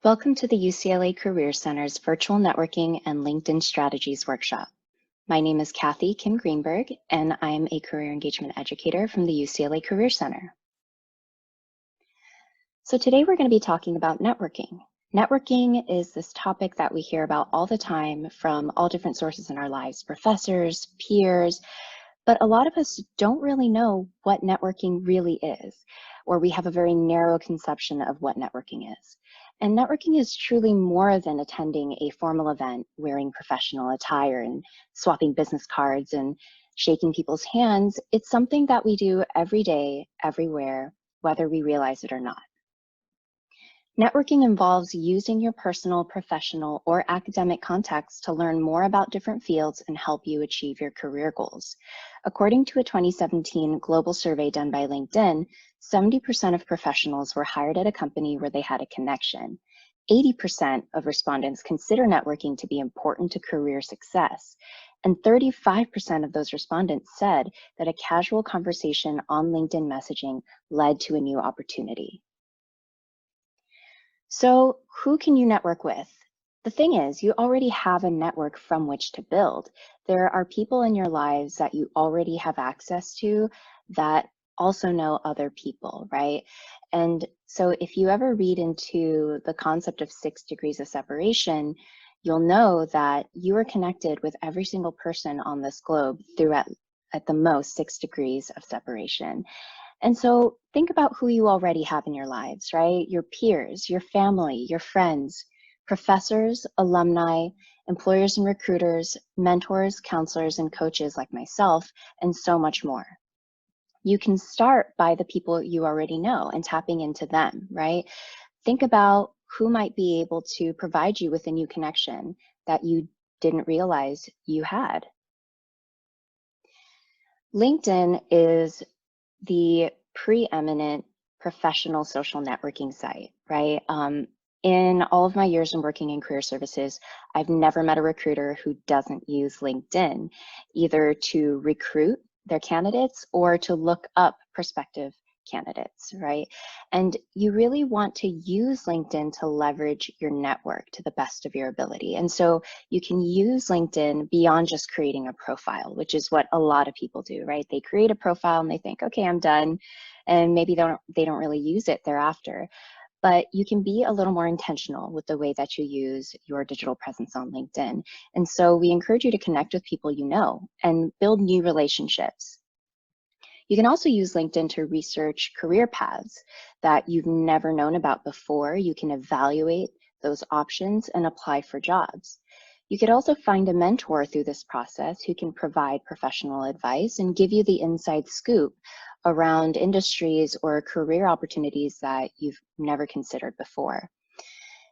Welcome to the UCLA Career Center's Virtual Networking and LinkedIn Strategies Workshop. My name is Kathy Kim Greenberg, and I am a career engagement educator from the UCLA Career Center. So today we're going to be talking about networking. Networking is this topic that we hear about all the time from all different sources in our lives, professors, peers, but a lot of us don't really know what networking really is, or we have a very narrow conception of what networking is. And networking is truly more than attending a formal event, wearing professional attire and swapping business cards and shaking people's hands. It's something that we do every day, everywhere, whether we realize it or not. Networking involves using your personal, professional, or academic contacts to learn more about different fields and help you achieve your career goals. According to a 2017 global survey done by LinkedIn, 70% of professionals were hired at a company where they had a connection. 80% of respondents consider networking to be important to career success. And 35% of those respondents said that a casual conversation on LinkedIn messaging led to a new opportunity. So who can you network with? The thing is, you already have a network from which to build. There are people in your lives that you already have access to that also know other people, right? And so if you ever read into the concept of 6 degrees of separation, you'll know that you are connected with every single person on this globe through at the most 6 degrees of separation. And so think about who you already have in your lives, right? Your peers, your family, your friends, professors, alumni, employers and recruiters, mentors, counselors, and coaches like myself, and so much more. You can start by the people you already know and tapping into them, right? Think about who might be able to provide you with a new connection that you didn't realize you had. LinkedIn is the preeminent professional social networking site, right? In all of my years in working in career services, I've never met a recruiter who doesn't use LinkedIn, either to recruit their candidates or to look up prospective candidates, right? And you really want to use LinkedIn to leverage your network to the best of your ability. And so you can use LinkedIn beyond just creating a profile, which is what a lot of people do, right? They create a profile and they think, okay, I'm done. And maybe they don't really use it thereafter. But you can be a little more intentional with the way that you use your digital presence on LinkedIn. And so we encourage you to connect with people you know and build new relationships. You can also use LinkedIn to research career paths that you've never known about before. You can evaluate those options and apply for jobs. You could also find a mentor through this process who can provide professional advice and give you the inside scoop around industries or career opportunities that you've never considered before.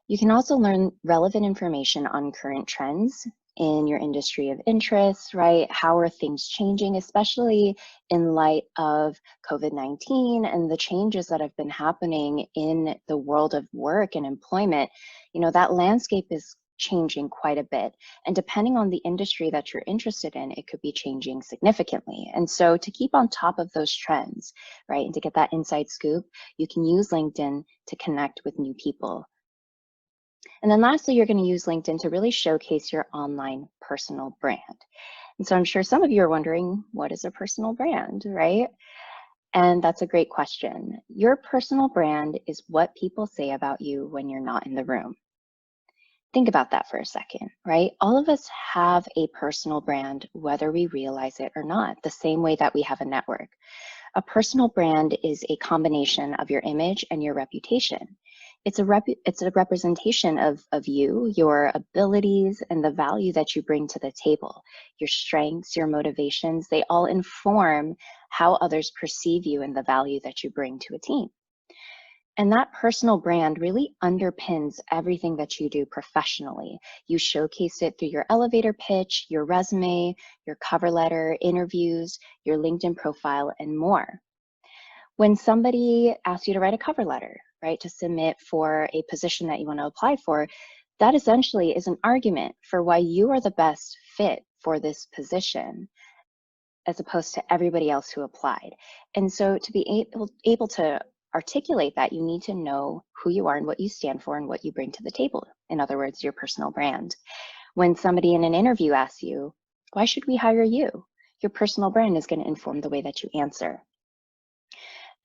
You can also learn relevant information on current trends in your industry of interest, right? How are things changing, especially in light of COVID-19 and the changes that have been happening in the world of work and employment? You know, that landscape is changing quite a bit. And depending on the industry that you're interested in, it could be changing significantly. And so to keep on top of those trends, right, and to get that inside scoop, you can use LinkedIn to connect with new people. And then lastly, you're going to use LinkedIn to really showcase your online personal brand. And so I'm sure some of you are wondering, what is a personal brand, right? And that's a great question. Your personal brand is what people say about you when you're not in the room. Think about that for a second, right? All of us have a personal brand, whether we realize it or not, the same way that we have a network. A personal brand is a combination of your image and your reputation. It's a representation of you, your abilities, and the value that you bring to the table. Your strengths, your motivations, they all inform how others perceive you and the value that you bring to a team. And that personal brand really underpins everything that you do professionally. You showcase it through your elevator pitch, your resume, your cover letter, interviews, your LinkedIn profile, and more. When somebody asks you to write a cover letter, right, to submit for a position that you want to apply for, that essentially is an argument for why you are the best fit for this position, as opposed to everybody else who applied. And so to be able to articulate that, you need to know who you are and what you stand for and what you bring to the table. In other words, your personal brand. When somebody in an interview asks you, why should we hire you? Your personal brand is going to inform the way that you answer.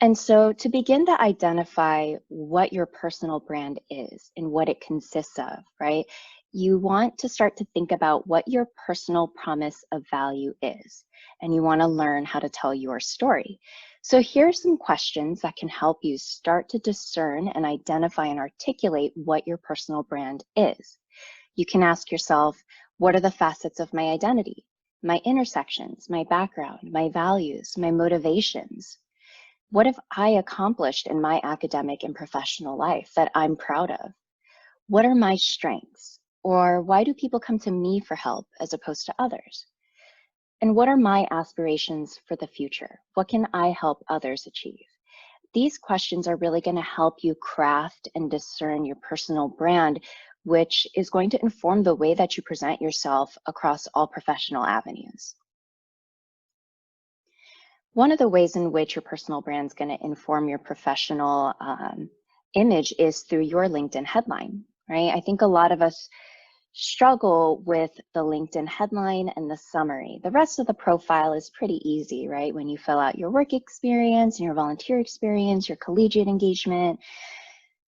And so to begin to identify what your personal brand is and what it consists of, right? You want to start to think about what your personal promise of value is, and you want to learn how to tell your story. So here are some questions that can help you start to discern and identify and articulate what your personal brand is. You can ask yourself, what are the facets of my identity, my intersections, my background, my values, my motivations? What have I accomplished in my academic and professional life that I'm proud of? What are my strengths? Or why do people come to me for help as opposed to others? And what are my aspirations for the future? What can I help others achieve? These questions are really going to help you craft and discern your personal brand, which is going to inform the way that you present yourself across all professional avenues. One of the ways in which your personal brand is going to inform your professional image is through your LinkedIn headline, right? I think a lot of us struggle with the LinkedIn headline and the summary. The rest of the profile is pretty easy, right? When you fill out your work experience and your volunteer experience, your collegiate engagement,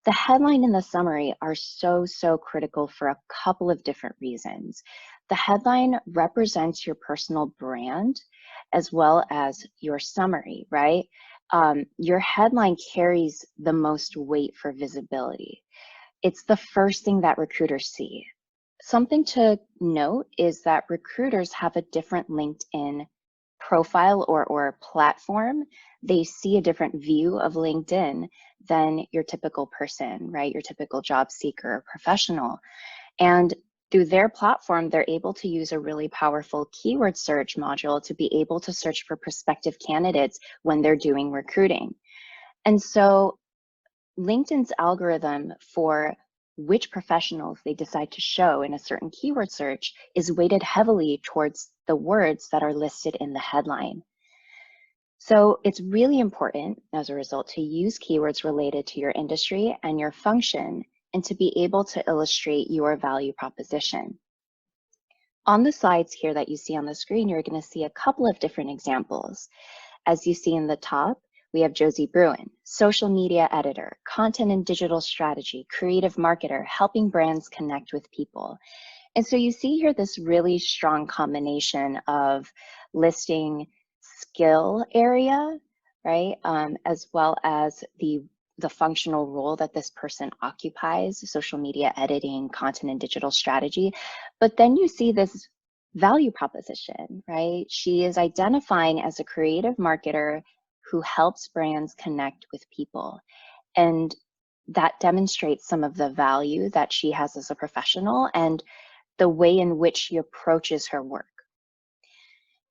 the headline and the summary are so critical for a couple of different reasons. The headline represents your personal brand as well as your summary, right? Your headline carries the most weight for visibility. It's the first thing that recruiters see. Something to note is that recruiters have a different LinkedIn profile or platform. They see a different view of LinkedIn than your typical person, right? Your typical job seeker or professional. And through their platform, they're able to use a really powerful keyword search module to be able to search for prospective candidates when they're doing recruiting. And so LinkedIn's algorithm for which professionals they decide to show in a certain keyword search is weighted heavily towards the words that are listed in the headline. So it's really important, as a result, to use keywords related to your industry and your function, and to be able to illustrate your value proposition. On the slides here that you see on the screen, you're going to see a couple of different examples. As you see in the top, we have Josie Bruin, social media editor, content and digital strategy, creative marketer, helping brands connect with people. And so you see here this really strong combination of listing skill area, right? As well as the functional role that this person occupies, social media editing, content and digital strategy. But then you see this value proposition, right? She is identifying as a creative marketer who helps brands connect with people. And that demonstrates some of the value that she has as a professional and the way in which she approaches her work.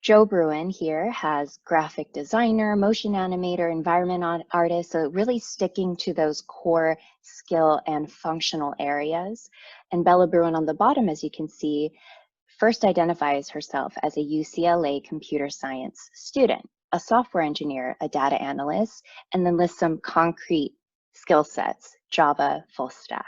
Jo Bruin here has graphic designer, motion animator, environment artist, so really sticking to those core skill and functional areas. And Bella Bruin on the bottom, as you can see, first identifies herself as a UCLA computer science student, a software engineer, a data analyst, and then lists some concrete skill sets, Java, full stack.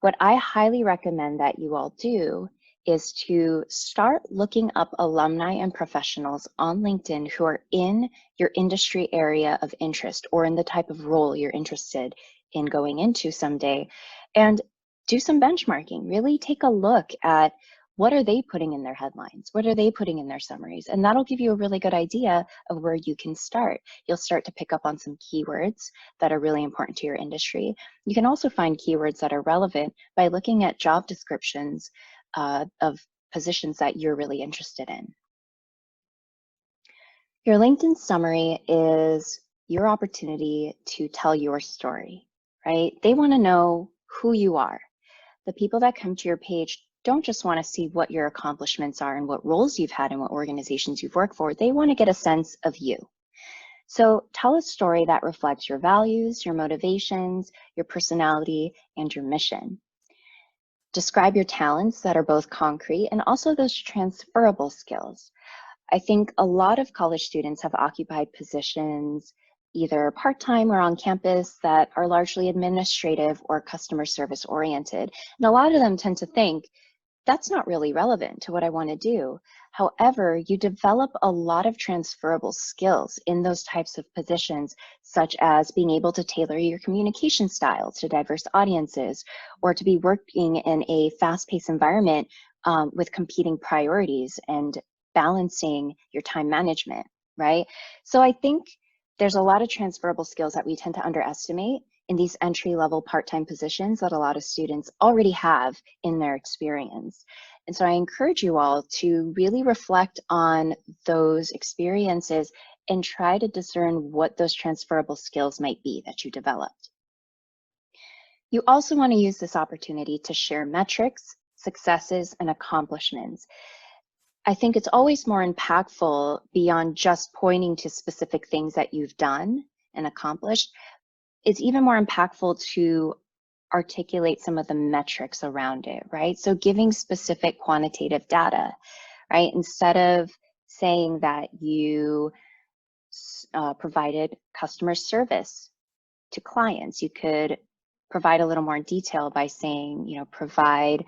What I highly recommend that you all do is to start looking up alumni and professionals on LinkedIn who are in your industry area of interest or in the type of role you're interested in going into someday, and do some benchmarking. Really take a look at what are they putting in their headlines? What are they putting in their summaries? And that'll give you a really good idea of where you can start. You'll start to pick up on some keywords that are really important to your industry. You can also find keywords that are relevant by looking at job descriptions of positions that you're really interested in. Your LinkedIn summary is your opportunity to tell your story, right? They want to know who you are. The people that come to your page don't just want to see what your accomplishments are and what roles you've had and what organizations you've worked for. They want to get a sense of you. So tell a story that reflects your values, your motivations, your personality, and your mission. Describe your talents that are both concrete and also those transferable skills. I think a lot of college students have occupied positions either part-time or on campus that are largely administrative or customer service oriented. And a lot of them tend to think, that's not really relevant to what I want to do. However, you develop a lot of transferable skills in those types of positions, such as being able to tailor your communication style to diverse audiences, or to be working in a fast-paced environment with competing priorities and balancing your time management, right? So I think there's a lot of transferable skills that we tend to underestimate in these entry-level part-time positions that a lot of students already have in their experience. And so I encourage you all to really reflect on those experiences and try to discern what those transferable skills might be that you developed. You also want to use this opportunity to share metrics, successes, and accomplishments. I think it's always more impactful beyond just pointing to specific things that you've done and accomplished. It's even more impactful to articulate some of the metrics around it, right? So giving specific quantitative data, right? Instead of saying that you provided customer service to clients, you could provide a little more detail by saying, provide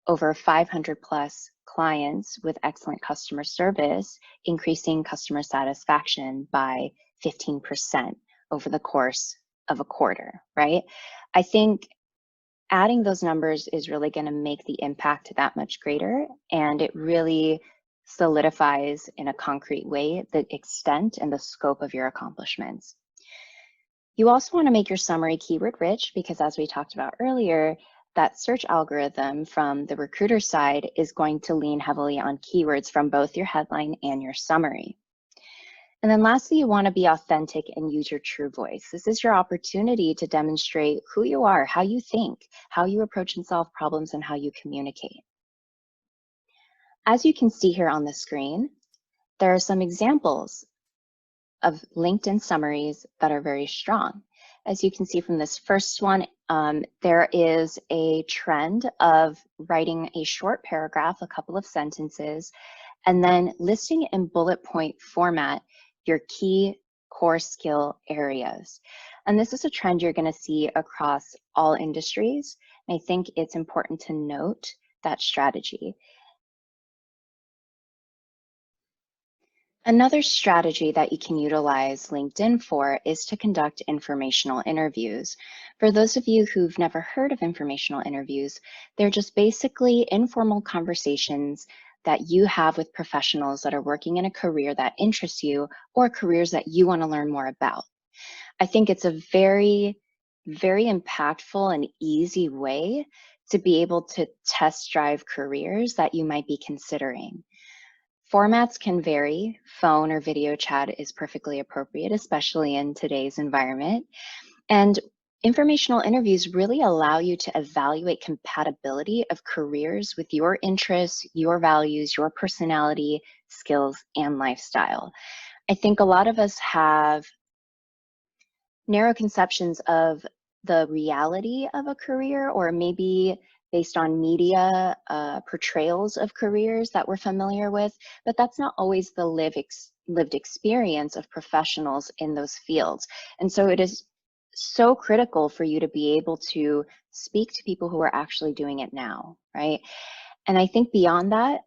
over 500 plus clients with excellent customer service, increasing customer satisfaction by 15% over the course of a quarter, right? I think adding those numbers is really going to make the impact that much greater, and it really solidifies in a concrete way the extent and the scope of your accomplishments. You also want to make your summary keyword rich because, as we talked about earlier, that search algorithm from the recruiter side is going to lean heavily on keywords from both your headline and your summary. And then lastly, you want to be authentic and use your true voice. This is your opportunity to demonstrate who you are, how you think, how you approach and solve problems, and how you communicate. As you can see here on the screen, there are some examples of LinkedIn summaries that are very strong. As you can see from this first one, there is a trend of writing a short paragraph, a couple of sentences, and then listing in bullet point format your key core skill areas. And this is a trend you're going to see across all industries. And I think it's important to note that strategy. Another strategy that you can utilize LinkedIn for is to conduct informational interviews. For those of you who've never heard of informational interviews, they're just basically informal conversations that you have with professionals that are working in a career that interests you or careers that you want to learn more about. I think it's a very, very impactful and easy way to be able to test drive careers that you might be considering. Formats can vary. Phone or video chat is perfectly appropriate, especially in today's environment. And informational interviews really allow you to evaluate compatibility of careers with your interests, your values, your personality, skills, and lifestyle. I think a lot of us have narrow conceptions of the reality of a career, or maybe based on media portrayals of careers that we're familiar with, but that's not always the lived experience of professionals in those fields. And so it is so critical for you to be able to speak to people who are actually doing it now, right? And I think beyond that,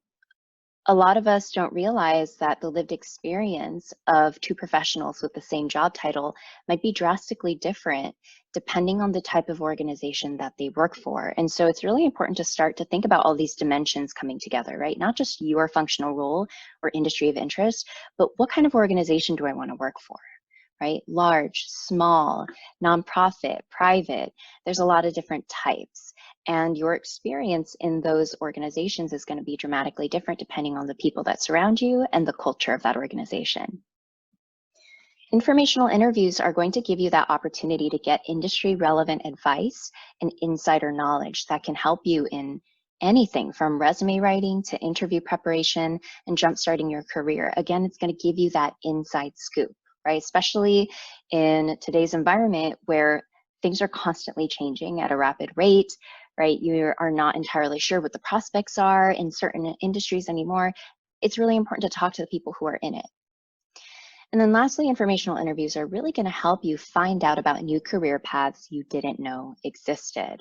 a lot of us don't realize that the lived experience of two professionals with the same job title might be drastically different depending on the type of organization that they work for. And so it's really important to start to think about all these dimensions coming together, right? Not just your functional role or industry of interest, but what kind of organization do I want to work for? Right? Large, small, nonprofit, private. There's a lot of different types. And your experience in those organizations is going to be dramatically different depending on the people that surround you and the culture of that organization. Informational interviews are going to give you that opportunity to get industry relevant advice and insider knowledge that can help you in anything from resume writing to interview preparation and jumpstarting your career. Again, it's going to give you that inside scoop, right? Especially in today's environment where things are constantly changing at a rapid rate, right? You are not entirely sure what the prospects are in certain industries anymore. It's really important to talk to the people who are in it. And then lastly, informational interviews are really going to help you find out about new career paths you didn't know existed.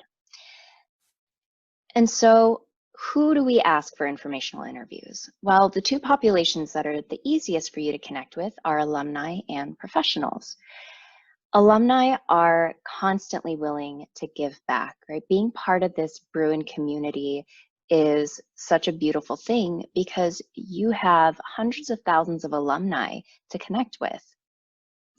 And so who do we ask for informational interviews? Well, the two populations that are the easiest for you to connect with are alumni and professionals. Alumni are constantly willing to give back, right? Being part of this Bruin community is such a beautiful thing because you have hundreds of thousands of alumni to connect with.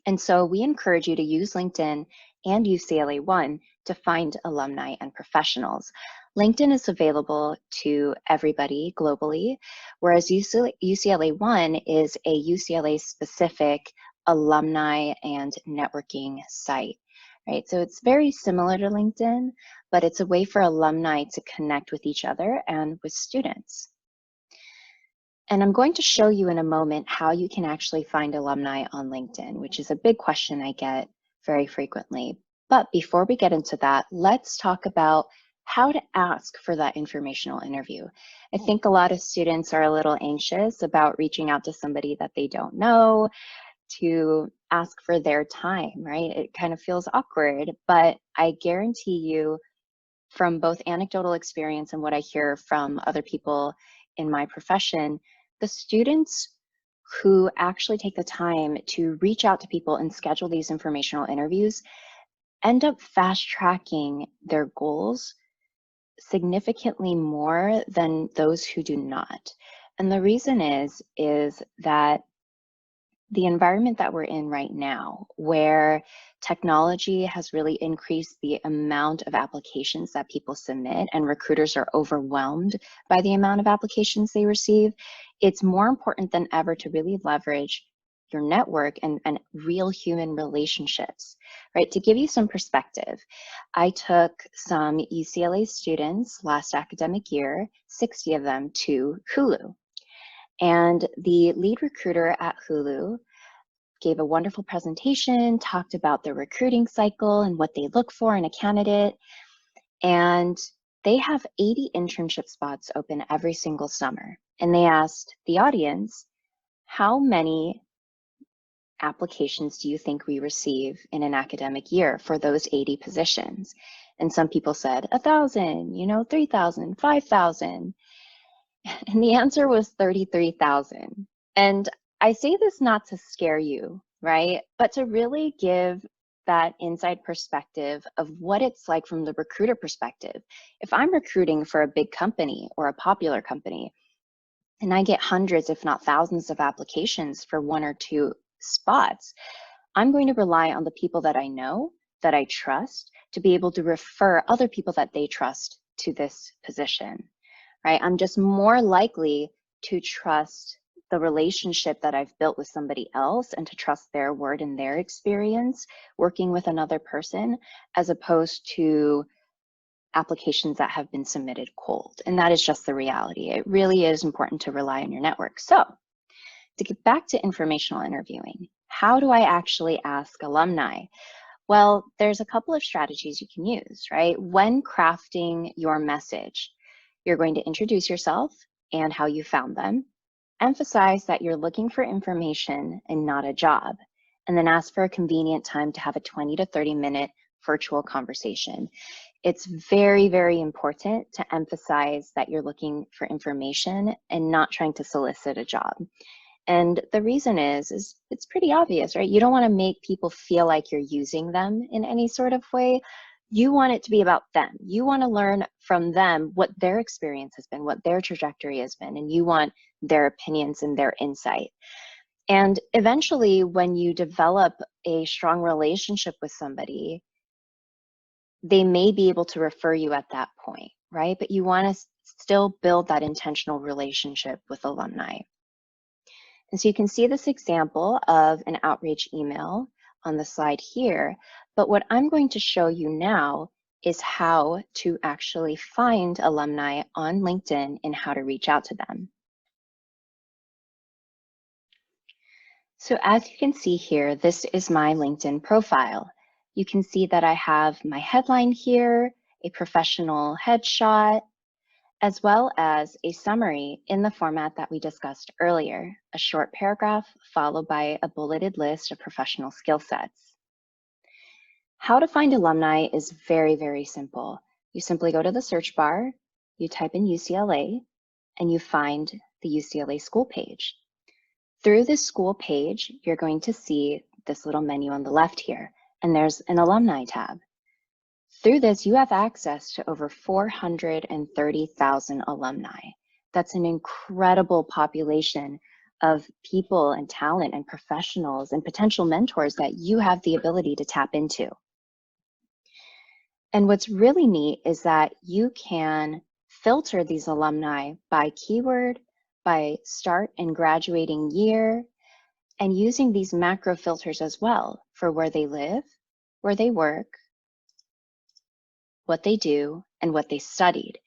And so we encourage you to use LinkedIn and UCLA One to find alumni and professionals. LinkedIn is available to everybody globally, whereas UCLA One is a UCLA specific alumni and networking site, right? So it's very similar to LinkedIn, but it's a way for alumni to connect with each other and with students. And I'm going to show you in a moment how you can actually find alumni on LinkedIn, which is a big question I get very frequently. But before we get into that, let's talk about how to ask for that informational interview. I think a lot of students are a little anxious about reaching out to somebody that they don't know to ask for their time, right? It kind of feels awkward, but I guarantee you from both anecdotal experience and what I hear from other people in my profession, the students who actually take the time to reach out to people and schedule these informational interviews end up fast tracking their goals significantly more than those who do not. And the reason is that the environment that we're in right now, where technology has really increased the amount of applications that people submit and recruiters are overwhelmed by the amount of applications they receive, it's more important than ever to really leverage your network and real human relationships, right? To give you some perspective, I took some UCLA students last academic year, 60 of them, to Hulu. And the lead recruiter at Hulu gave a wonderful presentation, talked about their recruiting cycle and what they look for in a candidate. And they have 80 internship spots open every single summer. And they asked the audience, how many applications do you think we receive in an academic year for those 80 positions? And some people said 1,000, 3,000, 5,000. And the answer was 33,000. And I say this not to scare you, right? But to really give that inside perspective of what it's like from the recruiter perspective. If I'm recruiting for a big company or a popular company, and I get hundreds, if not thousands of applications for one or two spots, I'm going to rely on the people that I know, that I trust, to be able to refer other people that they trust to this position. Right? I'm just more likely to trust the relationship that I've built with somebody else and to trust their word and their experience working with another person, as opposed to applications that have been submitted cold. And that is just the reality. It really is important to rely on your network. So to get back to informational interviewing, how do I actually ask alumni? Well, there's a couple of strategies you can use, right? When crafting your message, you're going to introduce yourself and how you found them, emphasize that you're looking for information and not a job, and then ask for a convenient time to have a 20 to 30-minute virtual conversation. It's very, very important to emphasize that you're looking for information and not trying to solicit a job. And the reason is it's pretty obvious, right? You don't want to make people feel like you're using them in any sort of way. You want it to be about them. You want to learn from them what their experience has been, what their trajectory has been, and you want their opinions and their insight. And eventually, when you develop a strong relationship with somebody, they may be able to refer you at that point, right? But you want to still build that intentional relationship with alumni. And so you can see this example of an outreach email on the slide here, but what I'm going to show you now is how to actually find alumni on LinkedIn and how to reach out to them. So as you can see here, this is my LinkedIn profile. You can see that I have my headline here, a professional headshot, as well as a summary in the format that we discussed earlier, a short paragraph followed by a bulleted list of professional skill sets. How to find alumni is very, very simple. You simply go to the search bar, you type in UCLA, and you find the UCLA school page. Through this school page, you're going to see this little menu on the left here, and there's an alumni tab. Through this, you have access to over 430,000 alumni. That's an incredible population of people and talent and professionals and potential mentors that you have the ability to tap into. And what's really neat is that you can filter these alumni by keyword, by start and graduating year, and using these macro filters as well for where they live, where they work, what they do, and what they studied.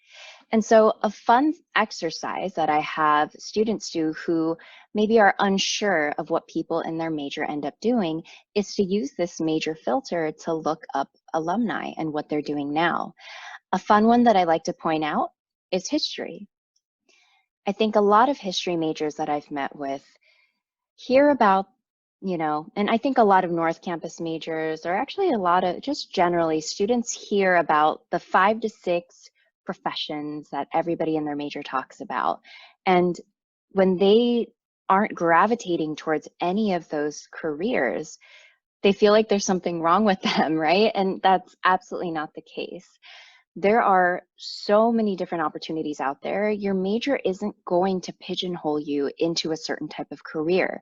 And so a fun exercise that I have students do who maybe are unsure of what people in their major end up doing is to use this major filter to look up alumni and what they're doing now. A fun one that I like to point out is history. I think a lot of history majors that I've met with hear about, and I think a lot of North Campus majors, or actually a lot of just generally students hear about the 5 to 6 professions that everybody in their major talks about. And when they aren't gravitating towards any of those careers, they feel like there's something wrong with them, right? And that's absolutely not the case. There are so many different opportunities out there. Your major isn't going to pigeonhole you into a certain type of career.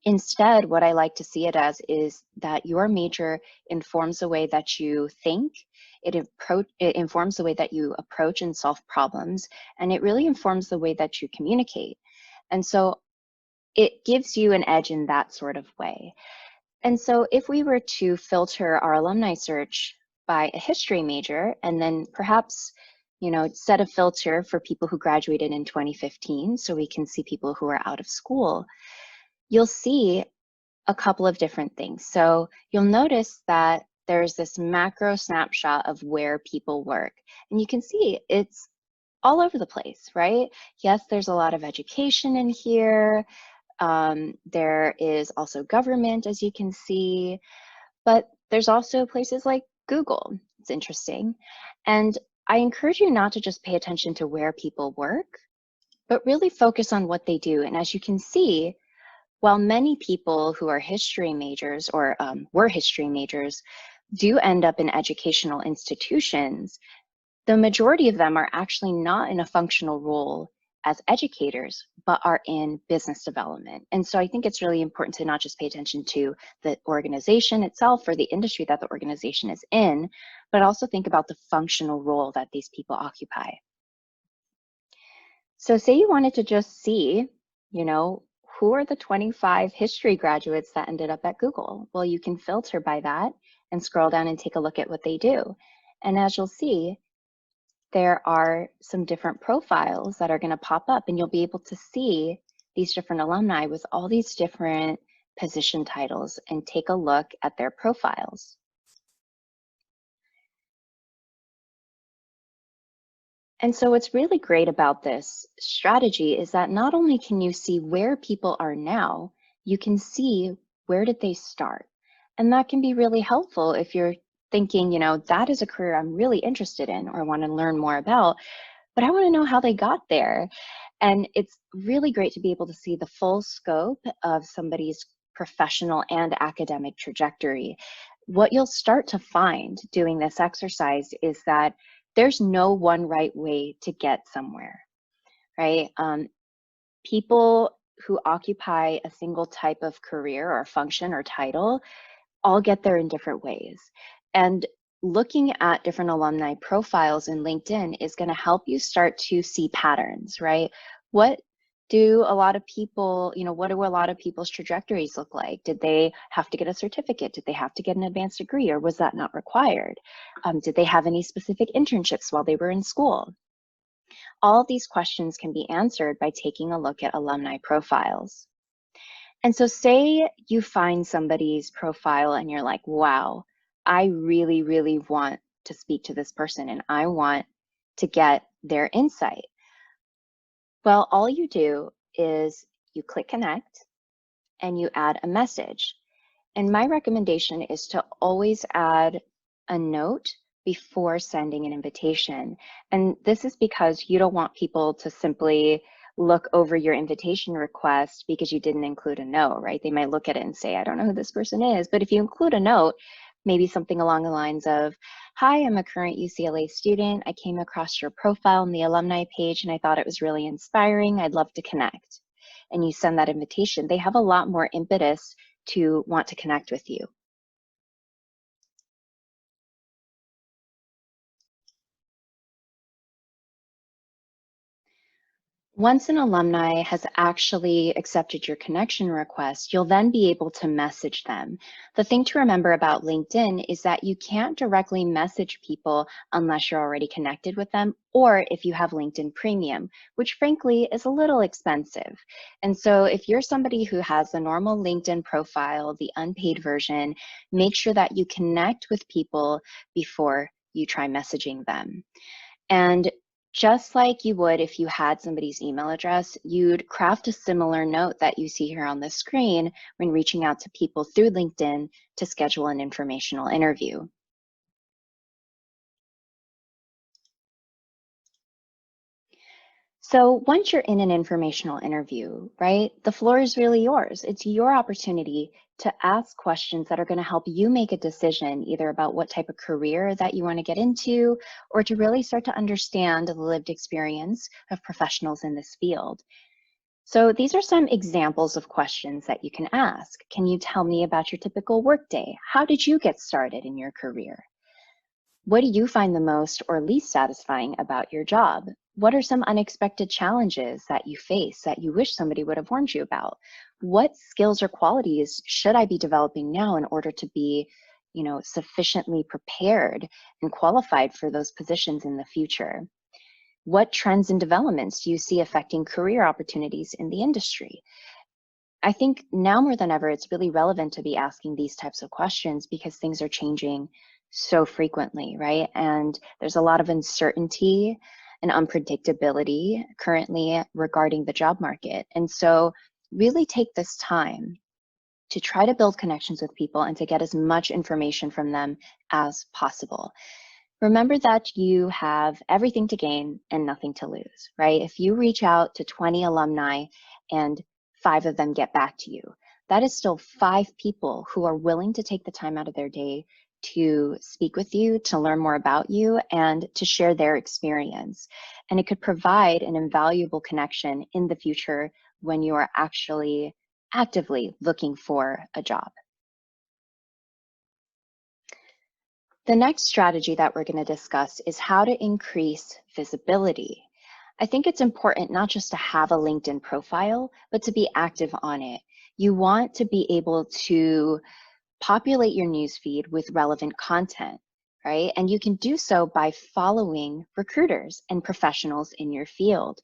Instead, what I like to see it as is that your major informs the way that you think, it informs the way that you approach and solve problems, and it really informs the way that you communicate. And so it gives you an edge in that sort of way. And so if we were to filter our alumni search by a history major, and then perhaps, set a filter for people who graduated in 2015, so we can see people who are out of school, you'll see a couple of different things. So you'll notice that there's this macro snapshot of where people work. And you can see it's all over the place, right? Yes, there's a lot of education in here. There is also government, as you can see, but there's also places like Google. It's interesting. And I encourage you not to just pay attention to where people work, but really focus on what they do. And as you can see, while many people who are history majors or were history majors do end up in educational institutions, the majority of them are actually not in a functional role as educators, but are in business development. And so I think it's really important to not just pay attention to the organization itself or the industry that the organization is in, but also think about the functional role that these people occupy. So say you wanted to just see, who are the 25 history graduates that ended up at Google? Well, you can filter by that and scroll down and take a look at what they do. And as you'll see, there are some different profiles that are going to pop up, and you'll be able to see these different alumni with all these different position titles and take a look at their profiles. And so what's really great about this strategy is that not only can you see where people are now, you can see where did they start. And that can be really helpful if you're thinking, that is a career I'm really interested in or want to learn more about, but I want to know how they got there. And it's really great to be able to see the full scope of somebody's professional and academic trajectory. What you'll start to find doing this exercise is that there's no one right way to get somewhere, right? People who occupy a single type of career or function or title all get there in different ways. And looking at different alumni profiles in LinkedIn is going to help you start to see patterns, right? What do a lot of people, what do a lot of people's trajectories look like? Did they have to get a certificate? Did they have to get an advanced degree, or was that not required? Did they have any specific internships while they were in school? All of these questions can be answered by taking a look at alumni profiles. And so say you find somebody's profile and you're like, wow, I really, really want to speak to this person and I want to get their insight? Well, all you do is you click connect and you add a message. And my recommendation is to always add a note before sending an invitation. And this is because you don't want people to simply look over your invitation request because you didn't include a note, right? They might look at it and say, I don't know who this person is. But if you include a note, maybe something along the lines of, hi, I'm a current UCLA student. I came across your profile on the alumni page and I thought it was really inspiring. I'd love to connect. And you send that invitation. They have a lot more impetus to want to connect with you. Once an alumni has actually accepted your connection request, you'll then be able to message them. The thing to remember about LinkedIn is that you can't directly message people unless you're already connected with them, or if you have LinkedIn Premium, which frankly is a little expensive. And so if you're somebody who has the normal LinkedIn profile, the unpaid version, make sure that you connect with people before you try messaging them. And just like you would if you had somebody's email address, you'd craft a similar note that you see here on the screen when reaching out to people through LinkedIn to schedule an informational interview. So once you're in an informational interview, right, the floor is really yours. It's your opportunity to ask questions that are going to help you make a decision either about what type of career that you want to get into or to really start to understand the lived experience of professionals in this field. So these are some examples of questions that you can ask. Can you tell me about your typical workday? How did you get started in your career? What do you find the most or least satisfying about your job? What are some unexpected challenges that you face that you wish somebody would have warned you about? What skills or qualities should I be developing now in order to be, sufficiently prepared and qualified for those positions in the future? What trends and developments do you see affecting career opportunities in the industry? I think now more than ever, it's really relevant to be asking these types of questions because things are changing so frequently, right? And there's a lot of uncertainty and unpredictability currently regarding the job market. And so really take this time to try to build connections with people and to get as much information from them as possible. Remember that you have everything to gain and nothing to lose, right? If you reach out to 20 alumni and 5 of them get back to you, that is still 5 people who are willing to take the time out of their day to speak with you, to learn more about you, and to share their experience. And it could provide an invaluable connection in the future when you are actually actively looking for a job. The next strategy that we're going to discuss is how to increase visibility. I think it's important not just to have a LinkedIn profile, but to be active on it. You want to be able to populate your newsfeed with relevant content, right? And you can do so by following recruiters and professionals in your field.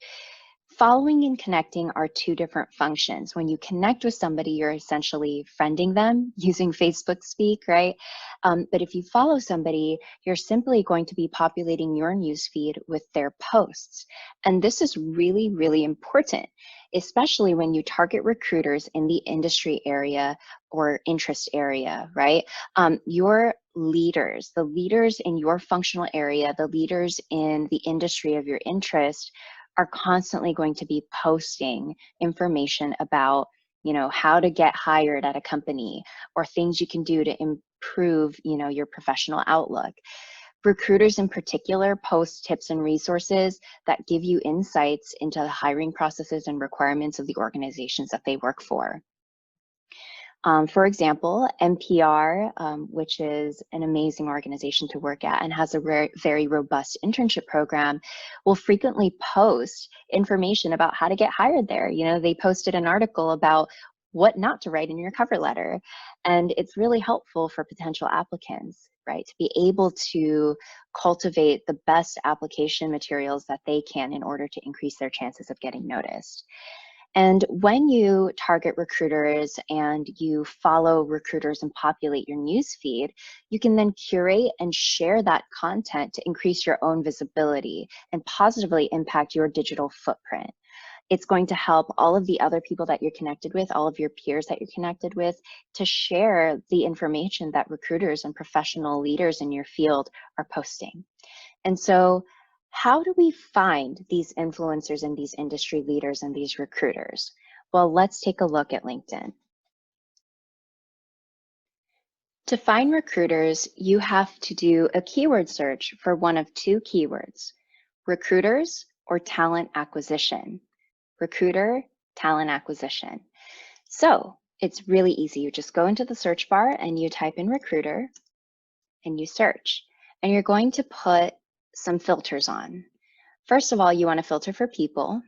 Following and connecting are 2 different functions. When you connect with somebody, you're essentially friending them using Facebook speak, right? But if you follow somebody, you're simply going to be populating your newsfeed with their posts. And this is really, really important, especially when you target recruiters in the industry area or interest area, right? Your leaders, the leaders in your functional area, the leaders in the industry of your interest are constantly going to be posting information about, how to get hired at a company or things you can do to improve, your professional outlook. Recruiters in particular post tips and resources that give you insights into the hiring processes and requirements of the organizations that they work for. For example, NPR, which is an amazing organization to work at and has a very robust internship program, will frequently post information about how to get hired there. They posted an article about what not to write in your cover letter. And it's really helpful for potential applicants, right, to be able to cultivate the best application materials that they can in order to increase their chances of getting noticed. And when you target recruiters and you follow recruiters and populate your newsfeed, you can then curate and share that content to increase your own visibility and positively impact your digital footprint. It's going to help all of the other people that you're connected with, all of your peers that you're connected with, to share the information that recruiters and professional leaders in your field are posting. And so, how do we find these influencers and these industry leaders and these recruiters? Well, let's take a look at LinkedIn. To find recruiters, you have to do a keyword search for one of two keywords: recruiters or talent acquisition. Recruiter, talent acquisition. So it's really easy. You just go into the search bar and you type in recruiter and you search. And you're going to put some filters on. First of all, you want to filter for people,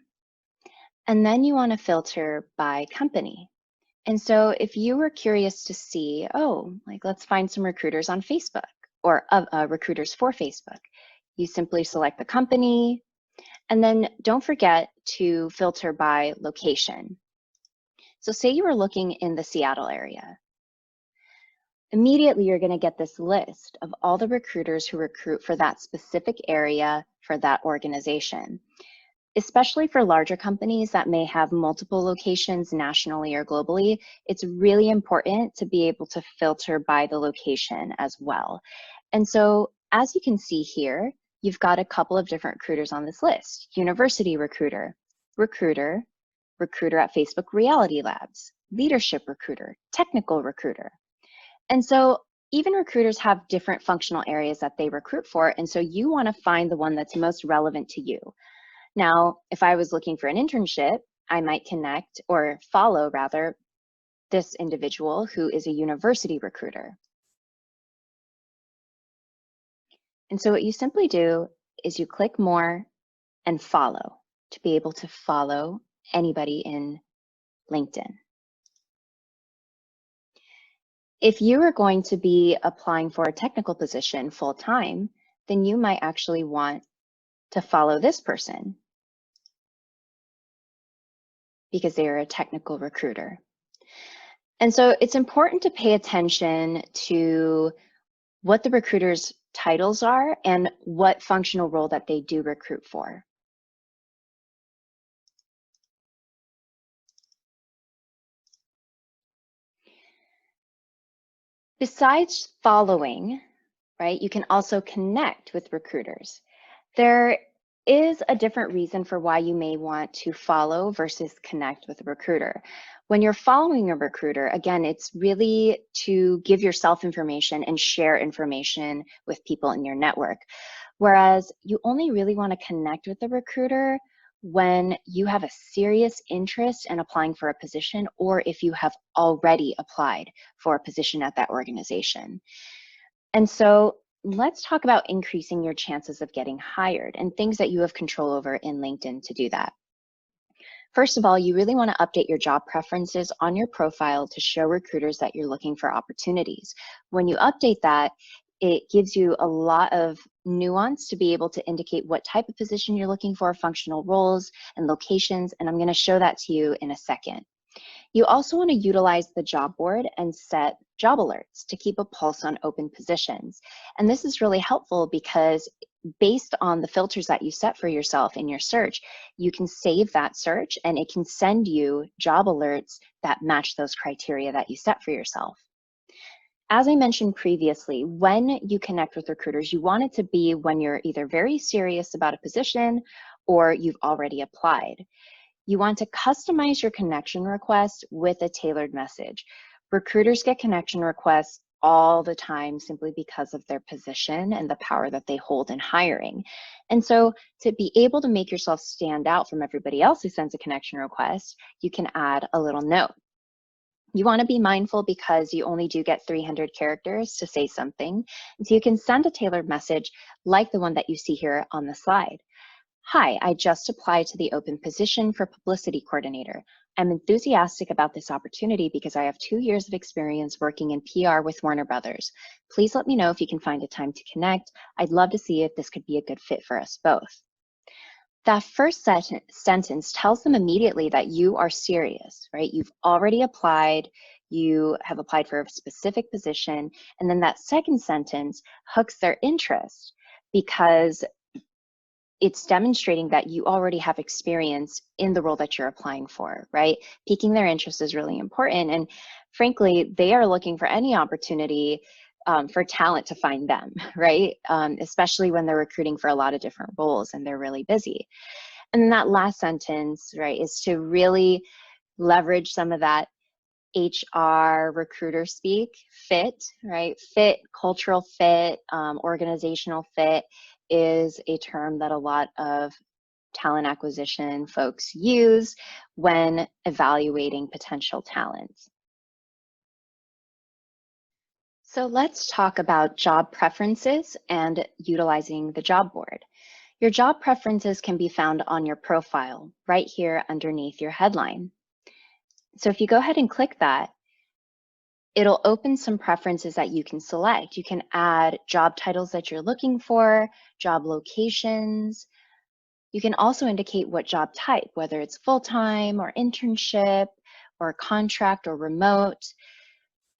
and then you want to filter by company. And so if you were curious to see, oh, like let's find some recruiters on Facebook or recruiters for Facebook, you simply select the company, and then don't forget to filter by location. So say you were looking in the Seattle area. Immediately, you're going to get this list of all the recruiters who recruit for that specific area for that organization. Especially for larger companies that may have multiple locations nationally or globally, it's really important to be able to filter by the location as well. And so, as you can see here, you've got a couple of different recruiters on this list: university recruiter, recruiter, recruiter at Facebook Reality Labs, leadership recruiter, technical recruiter. And so even recruiters have different functional areas that they recruit for. And so you want to find the one that's most relevant to you. Now, if I was looking for an internship, I might connect or follow rather this individual who is a university recruiter. And so what you simply do is you click more and follow to be able to follow anybody in LinkedIn. If you are going to be applying for a technical position full time, then you might actually want to follow this person because they are a technical recruiter. And so it's important to pay attention to what the recruiter's titles are and what functional role that they do recruit for. Besides following, right, you can also connect with recruiters. There is a different reason for why you may want to follow versus connect with a recruiter. When you're following a recruiter, again, it's really to give yourself information and share information with people in your network. Whereas you only really want to connect with the recruiter when you have a serious interest in applying for a position, or if you have already applied for a position at that organization. And so let's talk about increasing your chances of getting hired and things that you have control over in LinkedIn to do that. First of all, you really want to update your job preferences on your profile to show recruiters that you're looking for opportunities. When you update that, it gives you a lot of nuance to be able to indicate what type of position you're looking for, functional roles and locations, and I'm going to show that to you in a second. You also want to utilize the job board and set job alerts to keep a pulse on open positions. And this is really helpful because based on the filters that you set for yourself in your search, you can save that search and it can send you job alerts that match those criteria that you set for yourself. As I mentioned previously, when you connect with recruiters, you want it to be when you're either very serious about a position or you've already applied. You want to customize your connection request with a tailored message. Recruiters get connection requests all the time simply because of their position and the power that they hold in hiring. And so to be able to make yourself stand out from everybody else who sends a connection request, you can add a little note. You want to be mindful because you only do get 300 characters to say something. And so you can send a tailored message like the one that you see here on the slide. Hi, I just applied to the open position for publicity coordinator. I'm enthusiastic about this opportunity because I have 2 years of experience working in PR with Warner Brothers. Please let me know if you can find a time to connect. I'd love to see if this could be a good fit for us both. That first sentence tells them immediately that you are serious, right? You've already applied, you have applied for a specific position, and then that second sentence hooks their interest because it's demonstrating that you already have experience in the role that you're applying for, right? Piquing their interest is really important. And frankly, they are looking for any opportunity for talent to find them, right? Especially when they're recruiting for a lot of different roles and they're really busy. And then that last sentence, right, is to really leverage some of that HR recruiter speak, fit, right? Fit, cultural fit, organizational fit is a term that a lot of talent acquisition folks use when evaluating potential talent. So let's talk about job preferences and utilizing the job board. Your job preferences can be found on your profile right here underneath your headline. So if you go ahead and click that, it'll open some preferences that you can select. You can add job titles that you're looking for, job locations. You can also indicate what job type, whether it's full-time or internship or contract or remote.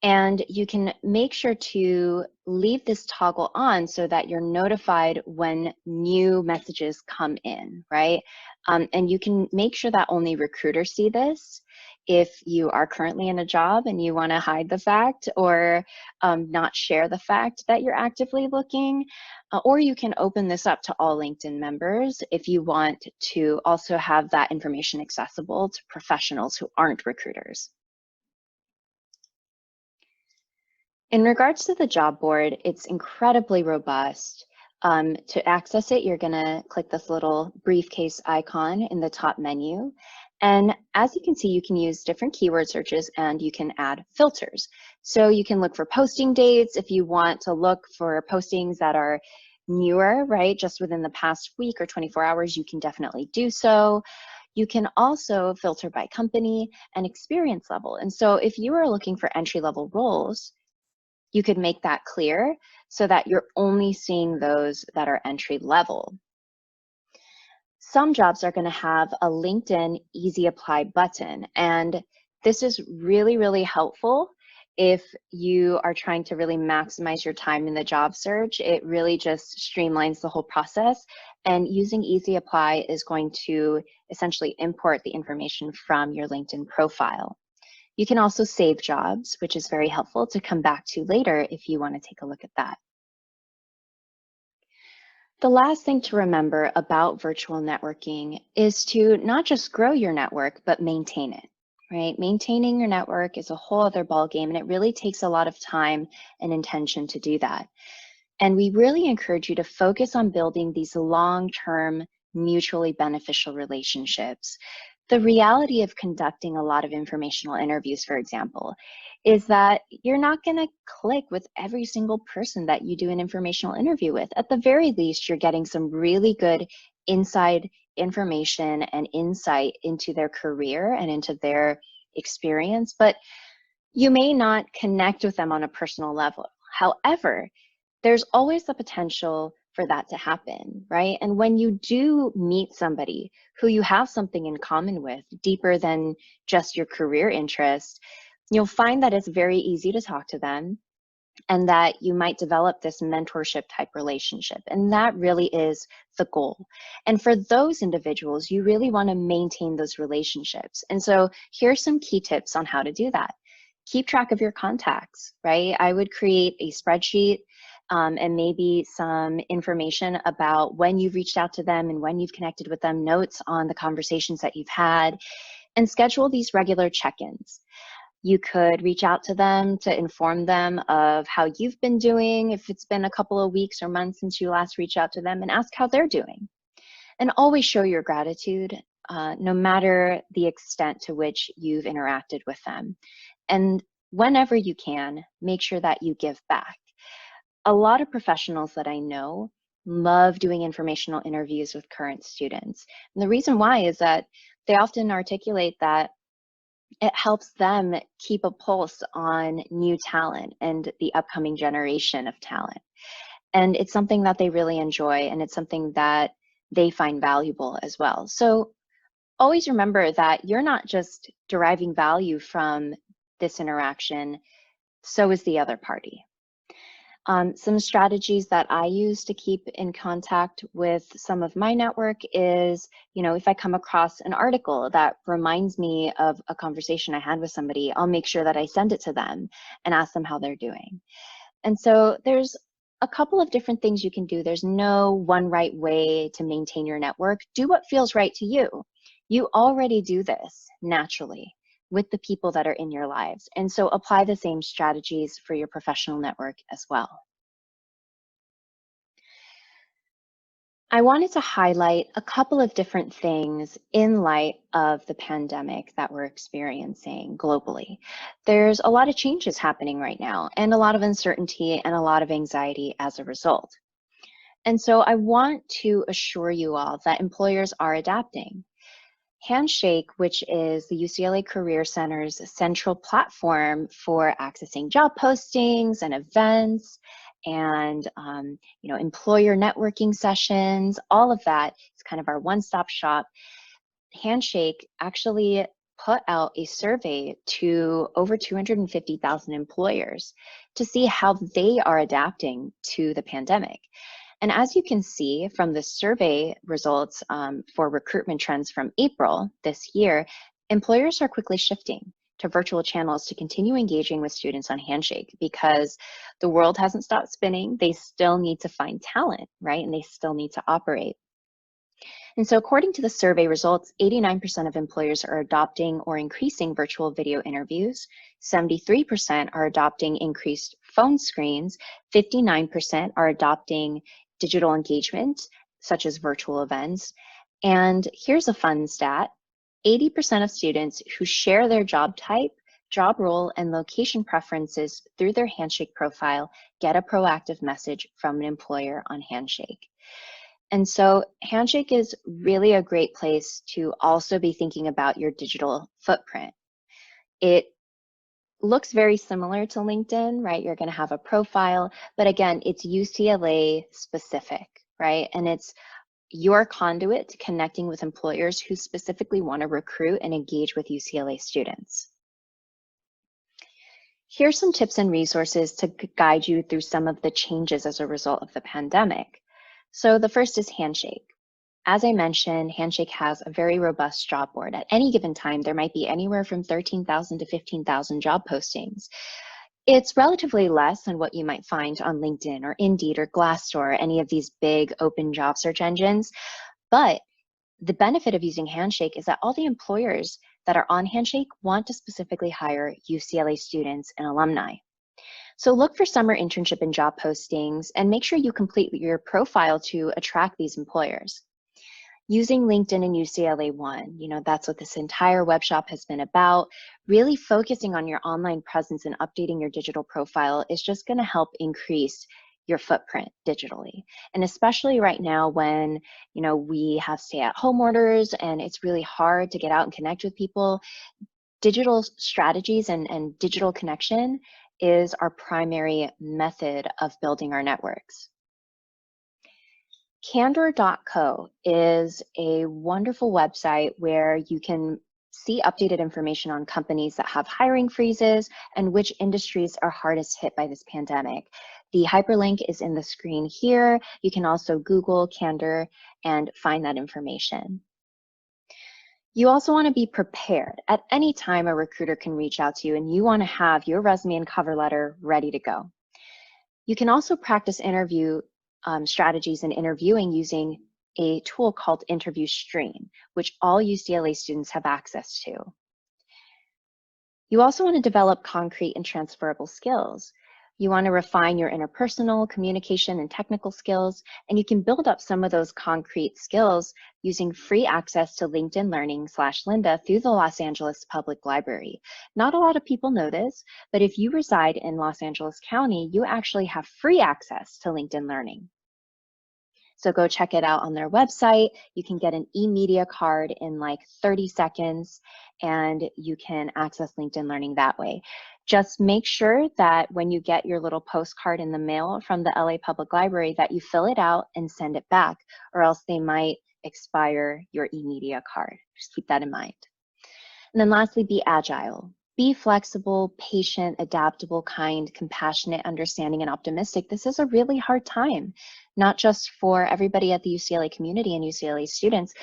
And you can make sure to leave this toggle on so that you're notified when new messages come in, right? And you can make sure that only recruiters see this if you are currently in a job and you want to hide the fact or not share the fact that you're actively looking. Or you can open this up to all LinkedIn members if you want to also have that information accessible to professionals who aren't recruiters. In regards to the job board, it's incredibly robust. To access it, you're gonna click this little briefcase icon in the top menu. And as you can see, you can use different keyword searches and you can add filters. So you can look for posting dates if you want to look for postings that are newer, right? Just within the past week or 24 hours, you can definitely do so. You can also filter by company and experience level. And so if you are looking for entry-level roles, you could make that clear so that you're only seeing those that are entry level. Some jobs are going to have a LinkedIn Easy Apply button, and this is really, really helpful if you are trying to really maximize your time in the job search. It really just streamlines the whole process, and using Easy Apply is going to essentially import the information from your LinkedIn profile. You can also save jobs, which is very helpful to come back to later if you want to take a look at that. The last thing to remember about virtual networking is to not just grow your network, but maintain it, right? Maintaining your network is a whole other ballgame, and it really takes a lot of time and intention to do that. And we really encourage you to focus on building these long-term, mutually beneficial relationships. The reality of conducting a lot of informational interviews, for example, is that you're not going to click with every single person that you do an informational interview with. At the very least, you're getting some really good inside information and insight into their career and into their experience, but you may not connect with them on a personal level. However, there's always the potential for that to happen, right? And when you do meet somebody who you have something in common with, deeper than just your career interest, you'll find that it's very easy to talk to them and that you might develop this mentorship type relationship. And that really is the goal. And for those individuals, you really want to maintain those relationships. And so here's some key tips on how to do that. Keep track of your contacts, right? I would create a spreadsheet and maybe some information about when you've reached out to them and when you've connected with them, notes on the conversations that you've had, and schedule these regular check-ins. You could reach out to them to inform them of how you've been doing, if it's been a couple of weeks or months since you last reached out to them, and ask how they're doing. And always show your gratitude, no matter the extent to which you've interacted with them. And whenever you can, make sure that you give back. A lot of professionals that I know love doing informational interviews with current students. And the reason why is that they often articulate that it helps them keep a pulse on new talent and the upcoming generation of talent. And it's something that they really enjoy, and it's something that they find valuable as well. So always remember that you're not just deriving value from this interaction, so is the other party. Some strategies that I use to keep in contact with some of my network is, if I come across an article that reminds me of a conversation I had with somebody, I'll make sure that I send it to them and ask them how they're doing. And so there's a couple of different things you can do. There's no one right way to maintain your network. Do what feels right to you. You already do this naturally with the people that are in your lives. And so apply the same strategies for your professional network as well. I wanted to highlight a couple of different things in light of the pandemic that we're experiencing globally. There's a lot of changes happening right now and a lot of uncertainty and a lot of anxiety as a result. And so I want to assure you all that employers are adapting. Handshake, which is the UCLA Career Center's central platform for accessing job postings and events and employer networking sessions, all of that is kind of our one-stop shop. Handshake actually put out a survey to over 250,000 employers to see how they are adapting to the pandemic. And as you can see from the survey results for recruitment trends from April this year, employers are quickly shifting to virtual channels to continue engaging with students on Handshake because the world hasn't stopped spinning. They still need to find talent, right? And they still need to operate. And so according to the survey results, 89% of employers are adopting or increasing virtual video interviews, 73% are adopting increased phone screens, 59% are adopting digital engagement, such as virtual events. And here's a fun stat, 80% of students who share their job type, job role, and location preferences through their Handshake profile get a proactive message from an employer on Handshake. And so Handshake is really a great place to also be thinking about your digital footprint. It looks very similar to LinkedIn, right? You're going to have a profile, but again, it's UCLA specific, right? And it's your conduit to connecting with employers who specifically want to recruit and engage with UCLA students. Here's some tips and resources to guide you through some of the changes as a result of the pandemic. So the first is Handshake. As I mentioned, Handshake has a very robust job board. At any given time, there might be anywhere from 13,000 to 15,000 job postings. It's relatively less than what you might find on LinkedIn or Indeed or Glassdoor or any of these big open job search engines. But the benefit of using Handshake is that all the employers that are on Handshake want to specifically hire UCLA students and alumni. So look for summer internship and job postings and make sure you complete your profile to attract these employers. Using LinkedIn and UCLA One, that's what this entire Webshop has been about. Really focusing on your online presence and updating your digital profile is just going to help increase your footprint digitally. And especially right now when, we have stay-at-home orders and it's really hard to get out and connect with people, digital strategies and digital connection is our primary method of building our networks. Candor.co is a wonderful website where you can see updated information on companies that have hiring freezes and which industries are hardest hit by this pandemic. The hyperlink is in the screen here. You can also Google Candor and find that information. You also want to be prepared. At any time, a recruiter can reach out to you and you want to have your resume and cover letter ready to go. You can also practice interview strategies in interviewing using a tool called Interview Stream, which all UCLA students have access to. You also want to develop concrete and transferable skills. You want to refine your interpersonal communication and technical skills, and you can build up some of those concrete skills using free access to LinkedIn Learning/Lynda through the Los Angeles Public Library. Not a lot of people know this, but if you reside in Los Angeles County, you actually have free access to LinkedIn Learning. So go check it out on their website. You can get an e-media card in like 30 seconds, and you can access LinkedIn Learning that way. Just make sure that when you get your little postcard in the mail from the LA Public Library that you fill it out and send it back, or else they might expire your e-media card. Just keep that in mind. And then lastly, be agile. Be flexible, patient, adaptable, kind, compassionate, understanding, and optimistic. This is a really hard time, not just for everybody at the UCLA community and UCLA students,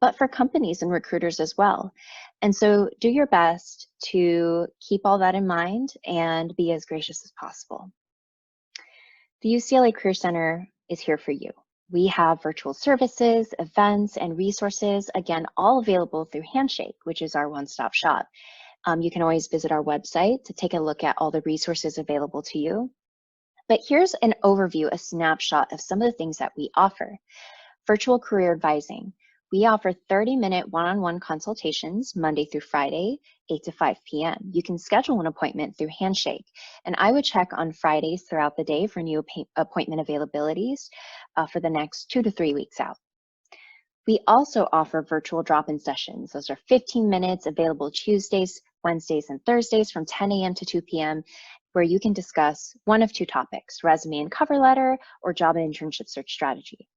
but for companies and recruiters as well. And so do your best to keep all that in mind and be as gracious as possible. The UCLA Career Center is here for you. We have virtual services, events, and resources, again, all available through Handshake, which is our one-stop shop. You can always visit our website to take a look at all the resources available to you. But here's an overview, a snapshot of some of the things that we offer. Virtual career advising. We offer 30-minute one-on-one consultations Monday through Friday, 8 to 5 p.m. You can schedule an appointment through Handshake, and I would check on Fridays throughout the day for new appointment availabilities for the next 2 to 3 weeks out. We also offer virtual drop-in sessions. Those are 15 minutes available Tuesdays, Wednesdays, and Thursdays from 10 a.m. to 2 p.m., where you can discuss one of two topics, resume and cover letter, or job and internship search strategy.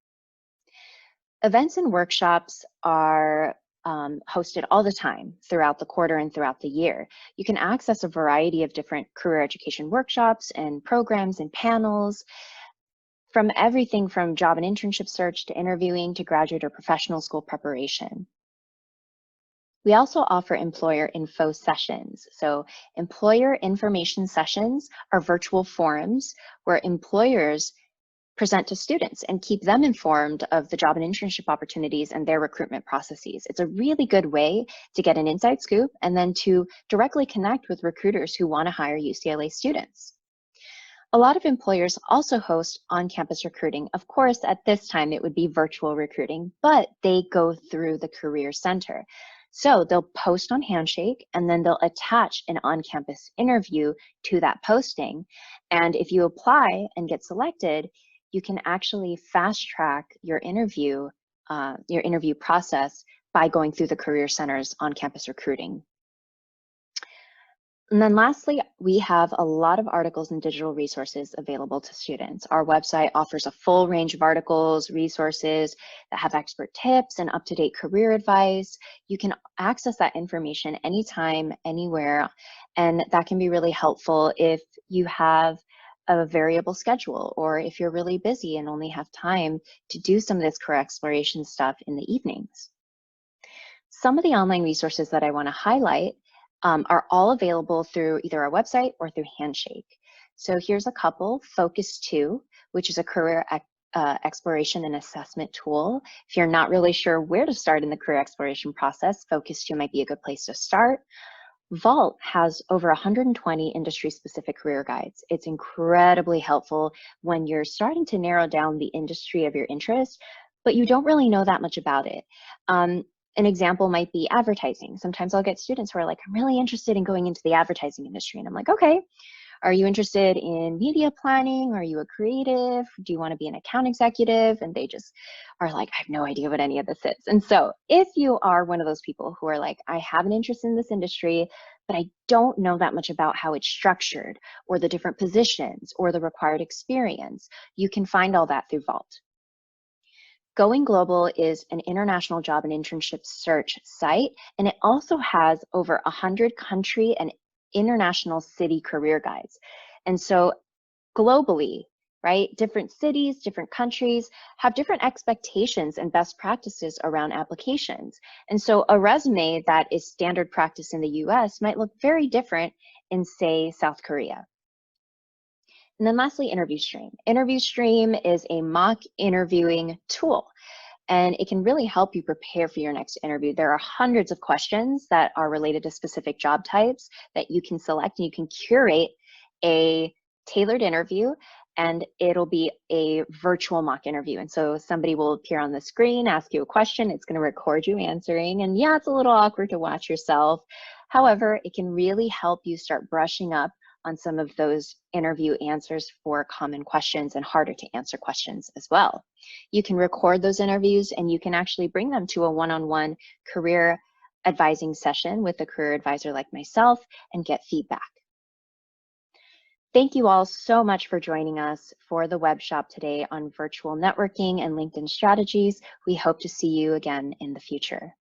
Events and workshops are hosted all the time throughout the quarter and throughout the year. You can access a variety of different career education workshops and programs and panels, from everything from job and internship search to interviewing to graduate or professional school preparation. We also offer employer info sessions. So employer information sessions are virtual forums where employers present to students and keep them informed of the job and internship opportunities and their recruitment processes. It's a really good way to get an inside scoop and then to directly connect with recruiters who want to hire UCLA students. A lot of employers also host on-campus recruiting. Of course, at this time, it would be virtual recruiting, but they go through the Career Center. So they'll post on Handshake, and then they'll attach an on-campus interview to that posting. And if you apply and get selected, you can actually fast track your interview process by going through the Career Center's on-campus recruiting. And then lastly, we have a lot of articles and digital resources available to students. Our website offers a full range of articles, resources that have expert tips and up-to-date career advice. You can access that information anytime, anywhere, and that can be really helpful if you have a variable schedule or if you're really busy and only have time to do some of this career exploration stuff in the evenings. Some of the online resources that I want to highlight are all available through either our website or through Handshake. So here's a couple. Focus 2, which is a career exploration and assessment tool. If you're not really sure where to start in the career exploration process, Focus 2 might be a good place to start. Vault has over 120 industry-specific career guides. It's incredibly helpful when you're starting to narrow down the industry of your interest, but you don't really know that much about it. An example might be advertising. Sometimes I'll get students who are like, I'm really interested in going into the advertising industry. And I'm like, okay, are you interested in media planning? Are you a creative? Do you want to be an account executive? And they just are like, I have no idea what any of this is. And so if you are one of those people who are like, I have an interest in this industry, but I don't know that much about how it's structured or the different positions or the required experience, you can find all that through Vault. Going Global is an international job and internship search site, and it also has over 100 country and international city career guides. And so globally, right, different cities, different countries have different expectations and best practices around applications. And so a resume that is standard practice in the US might look very different in, say, South Korea. And then lastly, Interview Stream. Interview Stream is a mock interviewing tool, and it can really help you prepare for your next interview. There are hundreds of questions that are related to specific job types that you can select, and you can curate a tailored interview, and it'll be a virtual mock interview. And so somebody will appear on the screen, ask you a question, it's gonna record you answering, and yeah, it's a little awkward to watch yourself. However, it can really help you start brushing up on some of those interview answers for common questions and harder to answer questions as well. You can record those interviews and you can actually bring them to a one-on-one career advising session with a career advisor like myself and get feedback. Thank you all so much for joining us for the Webshop today on virtual networking and LinkedIn strategies. We hope to see you again in the future.